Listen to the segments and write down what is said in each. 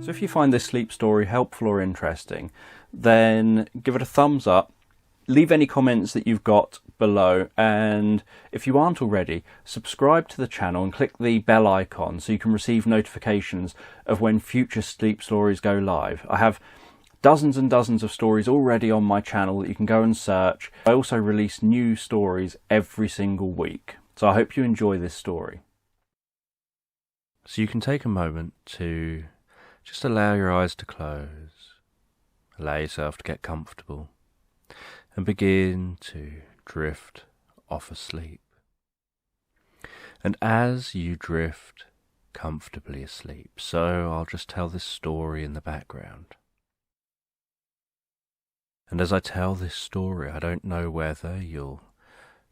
So if you find this sleep story helpful or interesting, then give it a thumbs up, leave any comments that you've got below, and if you aren't already, subscribe to the channel and click the bell icon so you can receive notifications of when future sleep stories go live. I have dozens and dozens of stories already on my channel that you can go and search. I also release new stories every single week, so I hope you enjoy this story. So you can take a moment to just allow your eyes to close, allow yourself to get comfortable, and begin to drift off asleep. And as you drift comfortably asleep, so I'll just tell this story in the background. And as I tell this story, I don't know whether you'll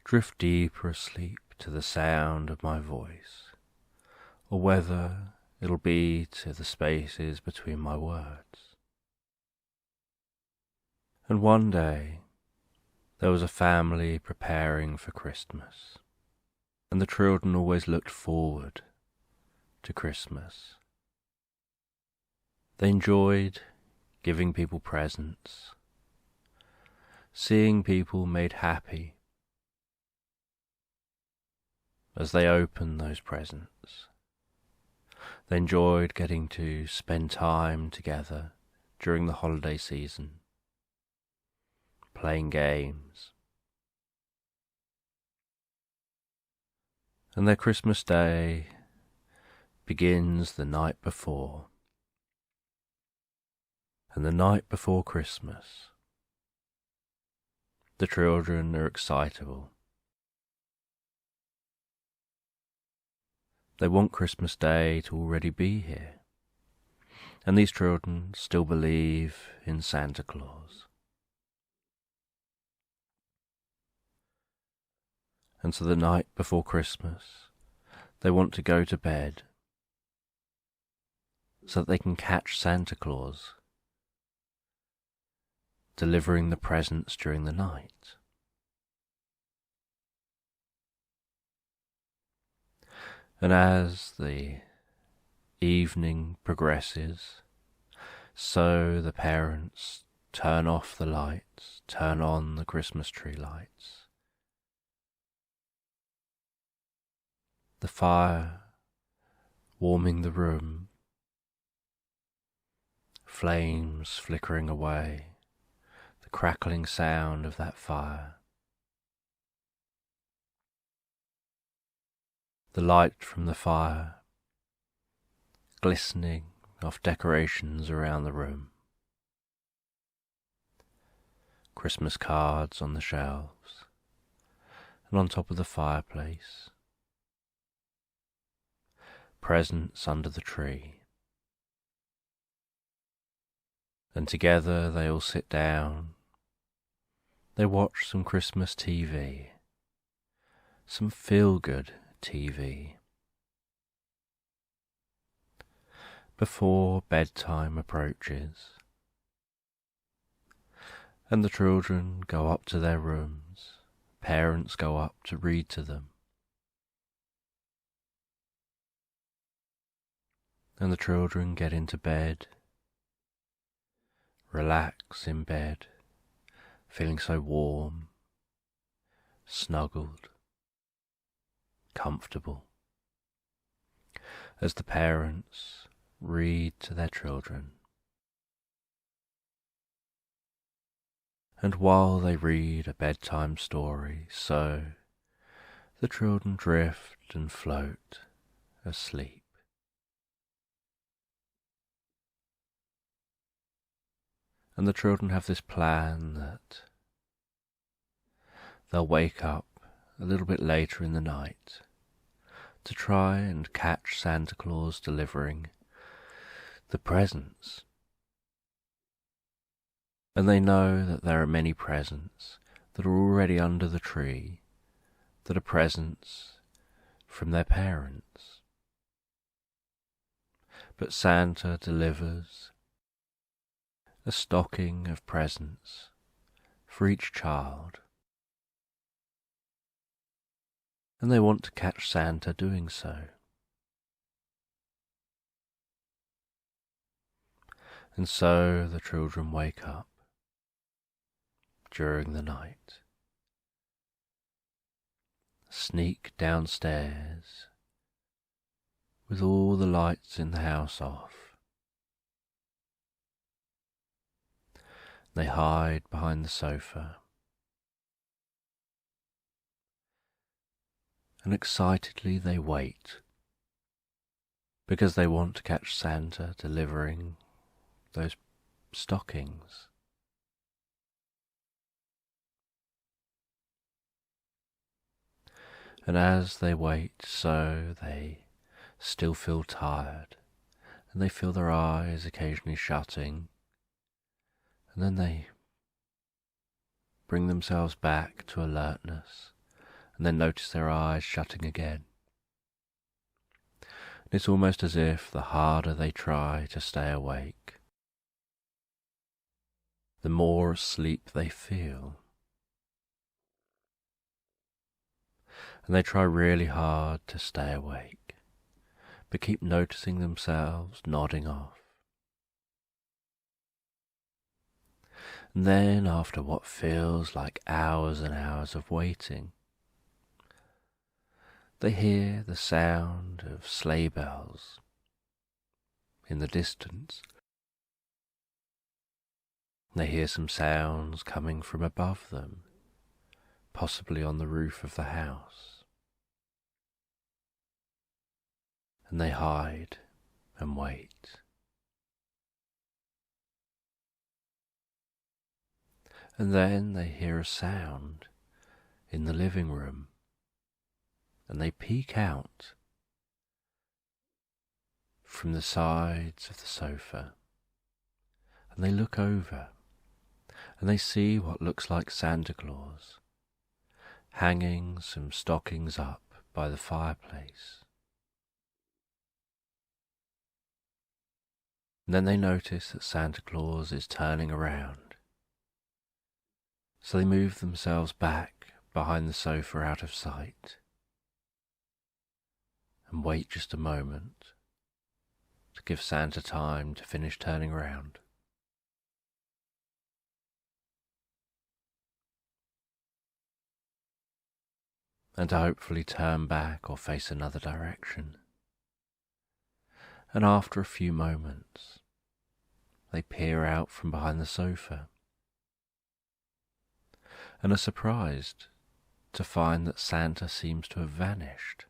drift deeper asleep to the sound of my voice, or whether it'll be to the spaces between my words. And one day, there was a family preparing for Christmas, and the children always looked forward to Christmas. They enjoyed giving people presents, seeing people made happy as they opened those presents. They enjoyed getting to spend time together during the holiday season, playing games. And their Christmas day begins the night before. And the night before Christmas, the children are excitable. They want Christmas Day to already be here. And these children still believe in Santa Claus. And so the night before Christmas, they want to go to bed so that they can catch Santa Claus delivering the presents during the night. And as the evening progresses, so the parents turn off the lights, turn on the Christmas tree lights. The fire warming the room, flames flickering away, the crackling sound of that fire. The light from the fire glistening off decorations around the room. Christmas cards on the shelves and on top of the fireplace. Presents under the tree. And together they all sit down. They watch some Christmas TV, some feel-good TV. Before bedtime approaches, and the children go up to their rooms, parents go up to read to them, and the children get into bed, relax in bed, feeling so warm, snuggled, comfortable, as the parents read to their children. And while they read a bedtime story, so the children drift and float asleep. And the children have this plan that they'll wake up a little bit later in the night to try and catch Santa Claus delivering the presents. And they know that there are many presents that are already under the tree that are presents from their parents. But Santa delivers a stocking of presents for each child. And they want to catch Santa doing so. And so the children wake up during the night, sneak downstairs with all the lights in the house off. They hide behind the sofa and excitedly they wait, because they want to catch Santa delivering those stockings. And as they wait, so they still feel tired, and they feel their eyes occasionally shutting, and then they bring themselves back to alertness, and then notice their eyes shutting again. And it's almost as if the harder they try to stay awake, the more asleep they feel. And they try really hard to stay awake, but keep noticing themselves nodding off. And then, after what feels like hours and hours of waiting, they hear the sound of sleigh bells in the distance. They hear some sounds coming from above them, possibly on the roof of the house. And they hide and wait. And then they hear a sound in the living room, and they peek out from the sides of the sofa, and they look over, and they see what looks like Santa Claus hanging some stockings up by the fireplace. And then they notice that Santa Claus is turning around, so they move themselves back behind the sofa out of sight and wait just a moment to give Santa time to finish turning around. And to hopefully turn back or face another direction. And after a few moments, they peer out from behind the sofa and are surprised to find that Santa seems to have vanished.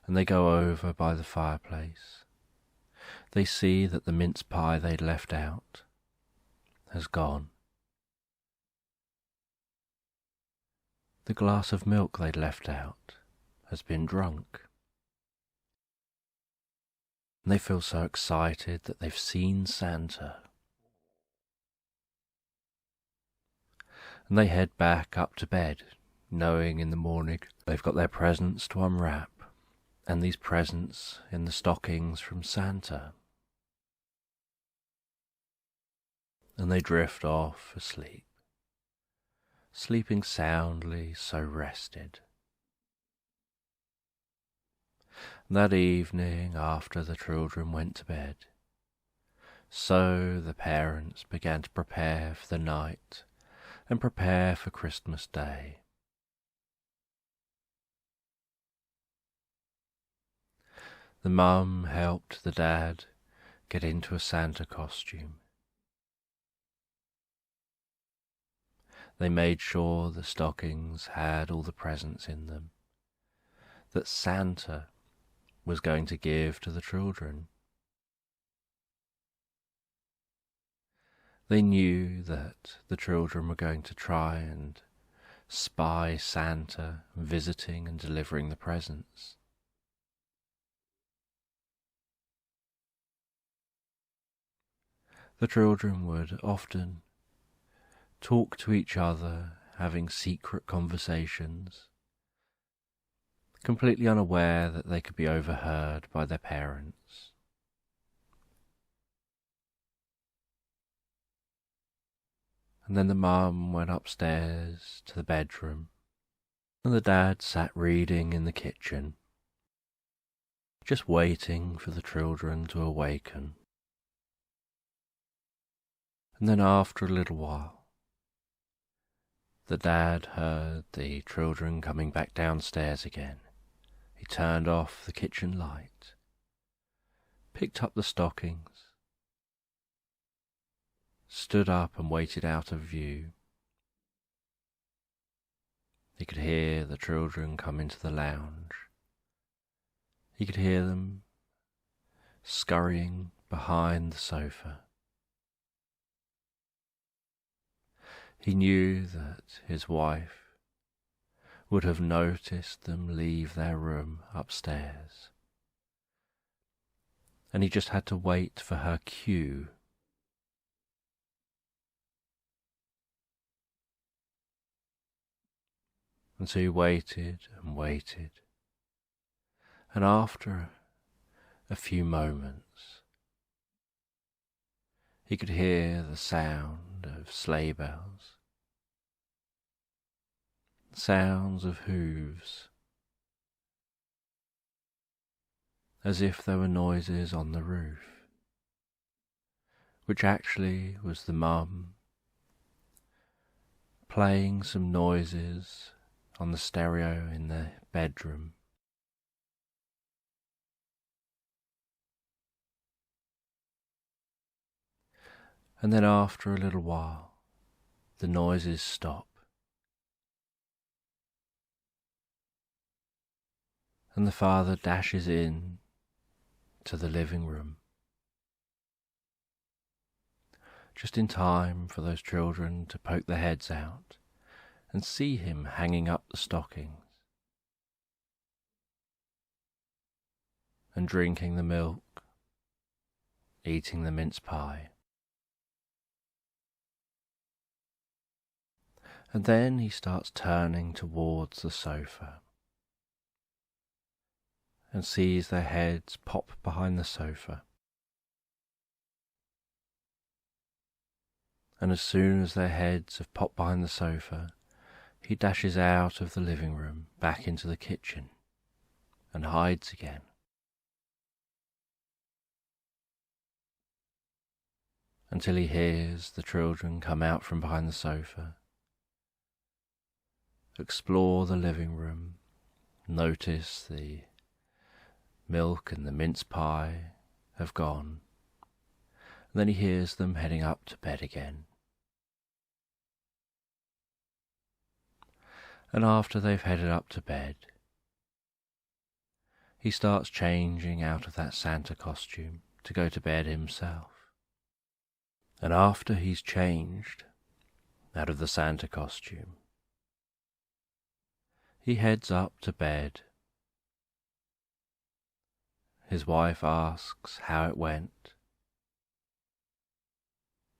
And they go over by the fireplace. They see that the mince pie they'd left out has gone. The glass of milk they'd left out has been drunk. And they feel so excited that they've seen Santa. And they head back up to bed, knowing in the morning they've got their presents to unwrap, and these presents in the stockings from Santa. And they drift off asleep, sleeping soundly, so rested. And that evening, after the children went to bed, so the parents began to prepare for the night and prepare for Christmas Day. The mum helped the dad get into a Santa costume. They made sure the stockings had all the presents in them that Santa was going to give to the children. They knew that the children were going to try and spy Santa visiting and delivering the presents. The children would often talk to each other, having secret conversations, completely unaware that they could be overheard by their parents. And then the mum went upstairs to the bedroom And the dad sat reading in the kitchen, just waiting for the children to awaken. And then after a little while, the dad heard the children coming back downstairs again. He turned off the kitchen light, picked up the stockings, stood up and waited out of view. He could hear the children come into the lounge. He could hear them scurrying behind the sofa. He knew that his wife would have noticed them leave their room upstairs, and he just had to wait for her cue. And so he waited and waited, and after a few moments he could hear the sound of sleigh bells, sounds of hooves, as if there were noises on the roof, which actually was the mum playing some noises on the stereo in the bedroom. And then after a little while, the noises stop, and the father dashes in to the living room, just in time for those children to poke their heads out and see him hanging up the stockings and drinking the milk, eating the mince pie. And then he starts turning towards the sofa and sees their heads pop behind the sofa. And as soon as their heads have popped behind the sofa, he dashes out of the living room back into the kitchen and hides again. Until he hears the children come out from behind the sofa, explore the living room, notice the milk and the mince pie have gone, and then he hears them heading up to bed again. And after they've headed up to bed, he starts changing out of that Santa costume to go to bed himself. And after he's changed out of the Santa costume, he heads up to bed. His wife asks how it went.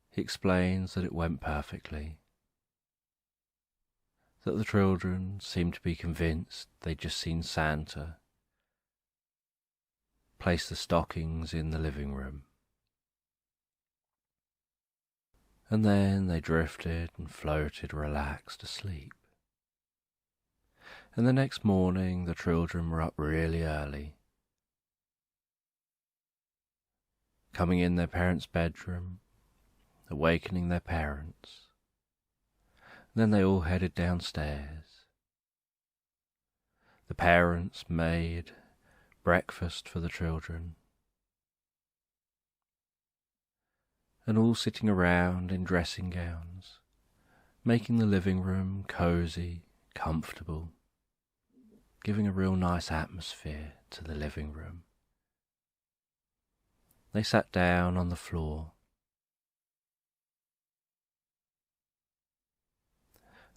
He explains that it went perfectly, that the children seemed to be convinced they'd just seen Santa place the stockings in the living room. And then they drifted and floated relaxed asleep. And the next morning the children were up really early, coming in their parents' bedroom, awakening their parents. Then they all headed downstairs. The parents made breakfast for the children, and all sitting around in dressing gowns, making the living room cosy, comfortable, giving a real nice atmosphere to the living room. They sat down on the floor,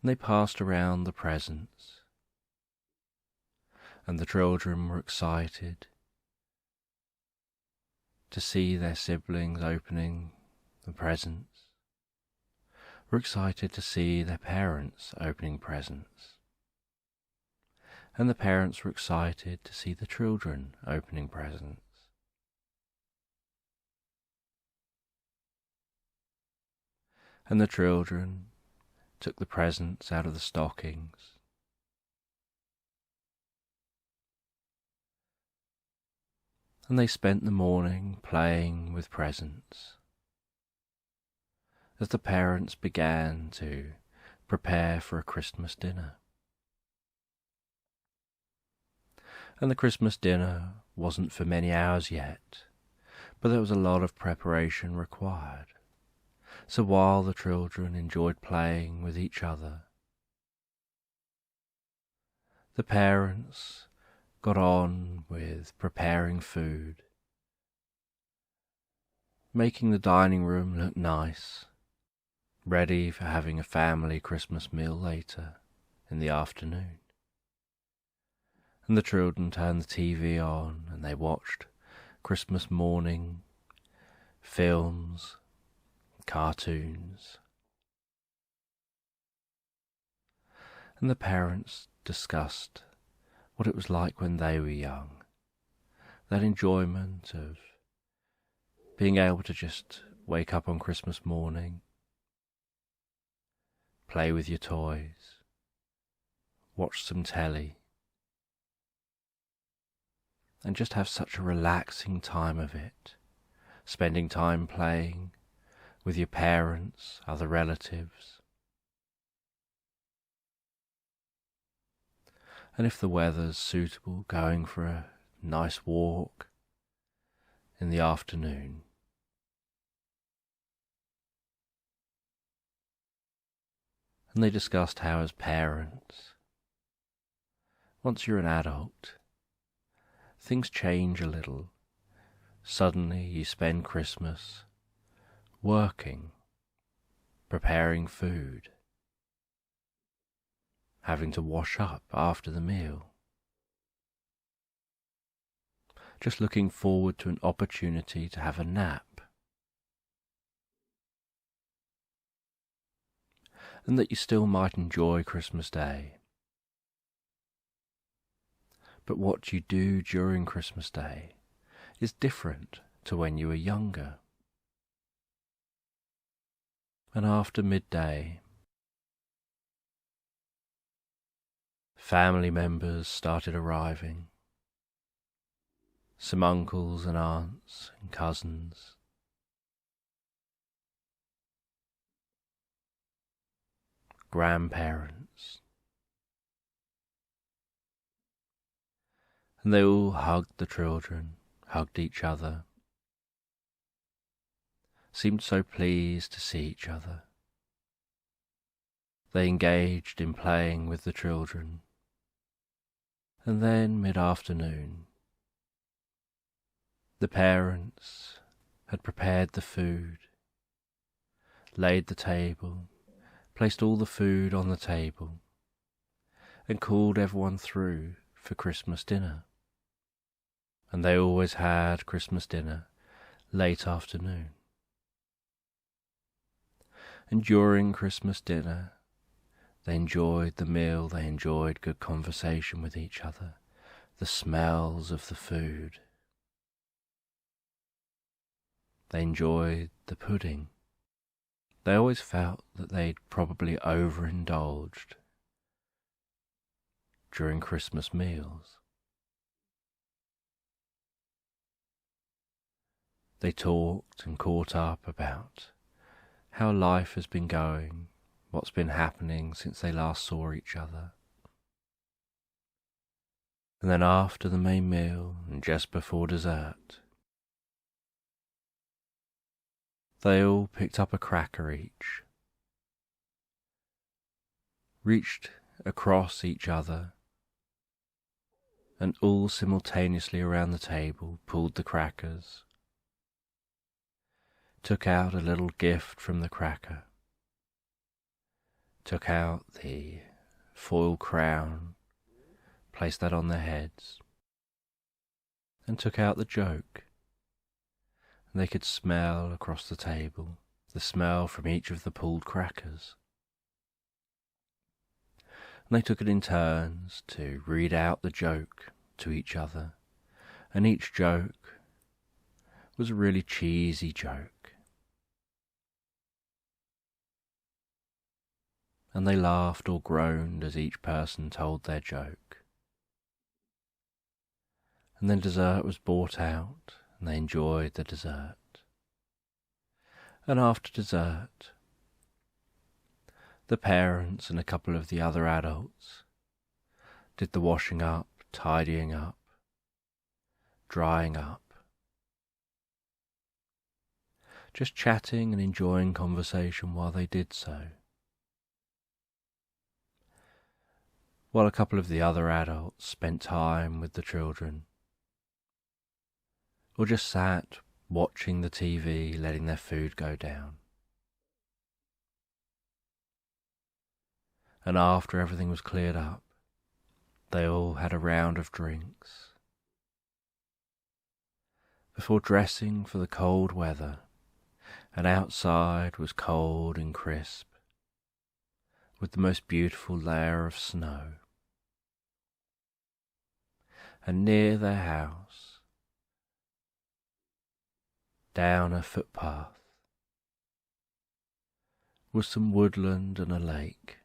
and they passed around the presents, and the children were excited to see their siblings opening the presents, were excited to see their parents opening presents, and the parents were excited to see the children opening presents. And the children took the presents out of the stockings and they spent the morning playing with presents. As the parents began to prepare for a Christmas dinner. And the Christmas dinner wasn't for many hours yet, but there was a lot of preparation required. So while the children enjoyed playing with each other, the parents got on with preparing food, making the dining room look nice, ready for having a family Christmas meal later in the afternoon. And the children turned the TV on and they watched Christmas morning films, cartoons. And the parents discussed what it was like when they were young. That enjoyment of being able to just wake up on Christmas morning, play with your toys, watch some telly, and just have such a relaxing time of it, spending time playing with your parents, other relatives. And if the weather's suitable, going for a nice walk in the afternoon. And they discussed how as parents, once you're an adult, things change a little. Suddenly you spend Christmas working, preparing food, having to wash up after the meal, just looking forward to an opportunity to have a nap, and that you still might enjoy Christmas Day. But what you do during Christmas Day is different to when you were younger. And after midday, family members started arriving. Some uncles and aunts and cousins. Grandparents. And they all hugged the children, hugged each other, seemed so pleased to see each other. They engaged in playing with the children. And then mid-afternoon, the parents had prepared the food, laid the table, placed all the food on the table, and called everyone through for Christmas dinner. And they always had Christmas dinner late afternoon. And during Christmas dinner, they enjoyed the meal, they enjoyed good conversation with each other, the smells of the food. They enjoyed the pudding. They always felt that they'd probably overindulged during Christmas meals. They talked and caught up about how life has been going, what's been happening since they last saw each other. And then after the main meal and just before dessert, they all picked up a cracker each, reached across each other, and all simultaneously around the table pulled the crackers, took out a little gift from the cracker, took out the foil crown, placed that on their heads, and took out the joke. And they could smell across the table the smell from each of the pulled crackers. And they took it in turns to read out the joke to each other, and each joke was a really cheesy joke. And they laughed or groaned as each person told their joke. And then dessert was brought out, and they enjoyed the dessert. And after dessert, the parents and a couple of the other adults did the washing up, tidying up, drying up, just chatting and enjoying conversation while they did so. While a couple of the other adults spent time with the children, or just sat watching the TV, letting their food go down. And after everything was cleared up, they all had a round of drinks before dressing for the cold weather, and outside was cold and crisp, with the most beautiful layer of snow. And near their house, down a footpath, was some woodland and a lake.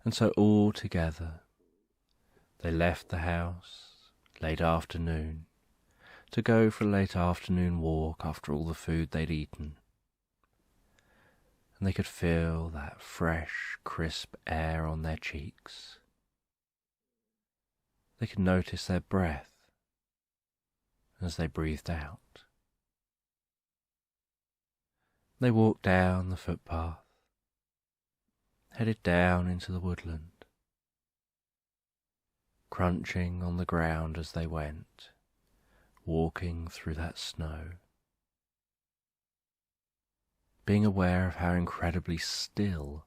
And so all together they left the house late afternoon to go for a late afternoon walk after all the food they'd eaten. And they could feel that fresh, crisp air on their cheeks. They could notice their breath as they breathed out. They walked down the footpath, headed down into the woodland, crunching on the ground as they went, walking through that snow, being aware of how incredibly still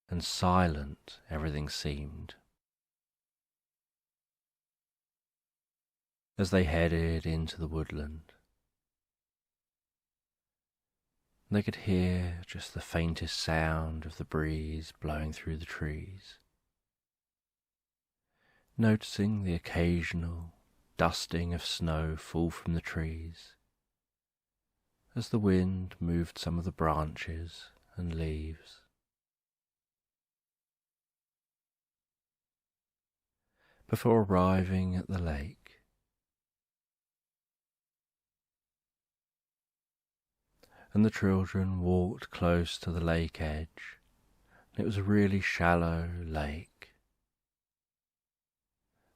and silent everything seemed. As they headed into the woodland, they could hear just the faintest sound of the breeze blowing through the trees, noticing the occasional dusting of snow fall from the trees as the wind moved some of the branches and leaves. Before arriving at the lake, and the children walked close to the lake edge. It was a really shallow lake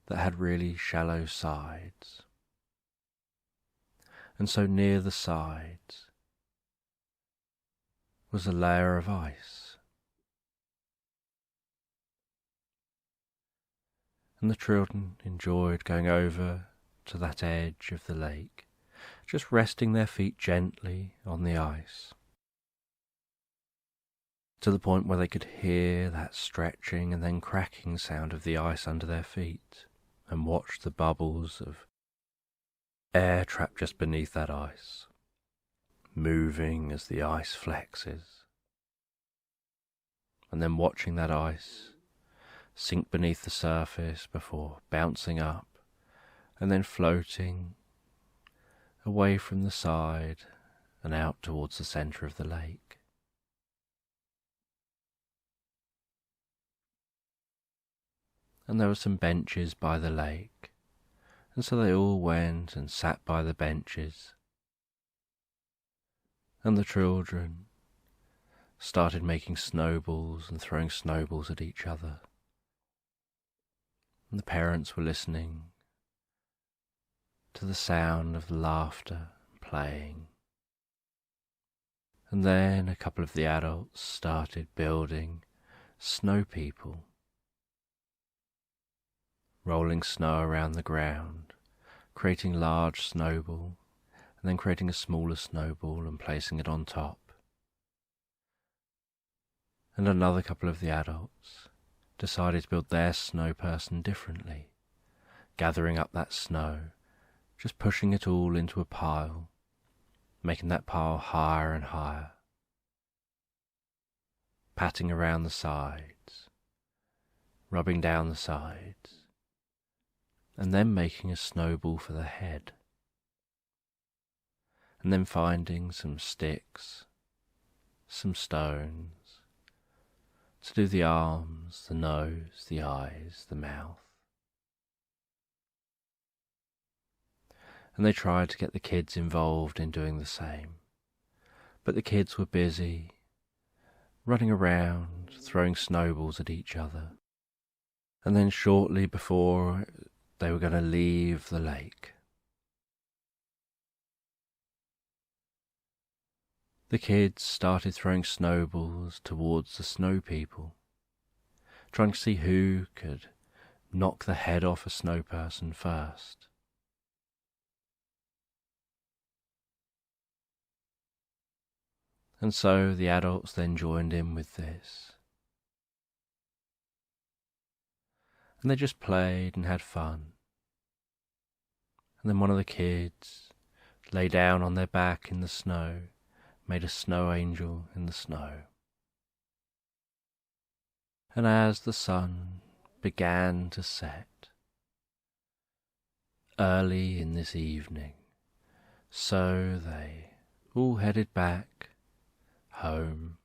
that had really shallow sides. And so near the sides was a layer of ice. And the children enjoyed going over to that edge of the lake, just resting their feet gently on the ice, to the point where they could hear that stretching and then cracking sound of the ice under their feet, and watch the bubbles of air trapped just beneath that ice, moving as the ice flexes, and then watching that ice sink beneath the surface before bouncing up and then floating away from the side and out towards the centre of the lake. And there were some benches by the lake, and so they all went and sat by the benches, and the children started making snowballs and throwing snowballs at each other, and the parents were listening to the sound of laughter and playing. And then a couple of the adults started building snow people, rolling snow around the ground, creating a large snowball, and then creating a smaller snowball and placing it on top. And another couple of the adults decided to build their snow person differently, gathering up that snow, just pushing it all into a pile, making that pile higher and higher, patting around the sides, rubbing down the sides, and then making a snowball for the head, and then finding some sticks, some stones, to do the arms, the nose, the eyes, the mouth, and they tried to get the kids involved in doing the same. But the kids were busy, running around, throwing snowballs at each other. And then shortly before they were going to leave the lake, the kids started throwing snowballs towards the snow people, trying to see who could knock the head off a snow person first. And so the adults then joined in with this. And they just played and had fun. And then one of the kids lay down on their back in the snow, made a snow angel in the snow. And as the sun began to set, early in this evening, so they all headed back home.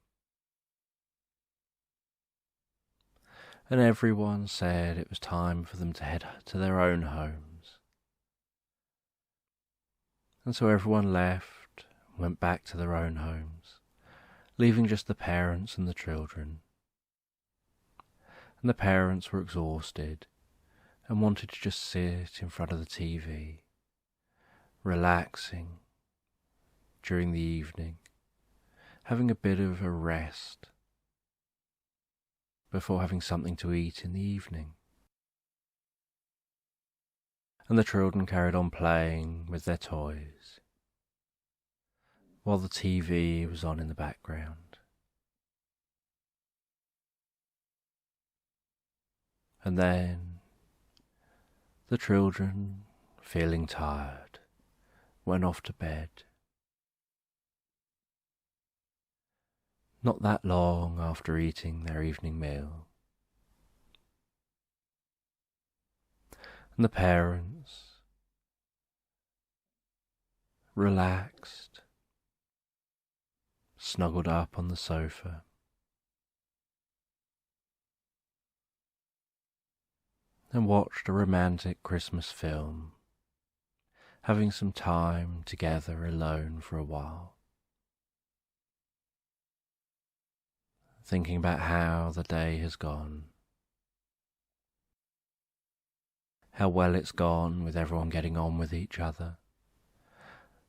And everyone said it was time for them to head to their own homes. And so everyone left, went back to their own homes, leaving just the parents and the children. And the parents were exhausted and wanted to just sit in front of the TV, relaxing during the evening, having a bit of a rest before having something to eat in the evening. And the children carried on playing with their toys, while the TV was on in the background. And then the children, feeling tired, went off to bed. Not that long after eating their evening meal. And the parents, relaxed, snuggled up on the sofa, and watched a romantic Christmas film, having some time together alone for a while. Thinking about how the day has gone, how well it's gone with everyone getting on with each other,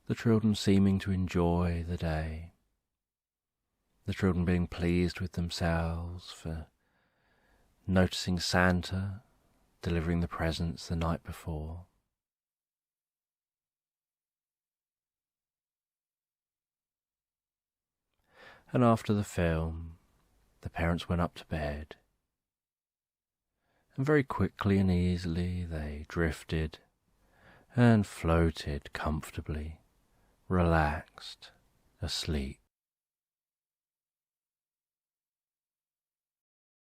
the children seeming to enjoy the day, the children being pleased with themselves for noticing Santa delivering the presents the night before. And after the film, the parents went up to bed, and very quickly and easily they drifted and floated comfortably, relaxed, asleep.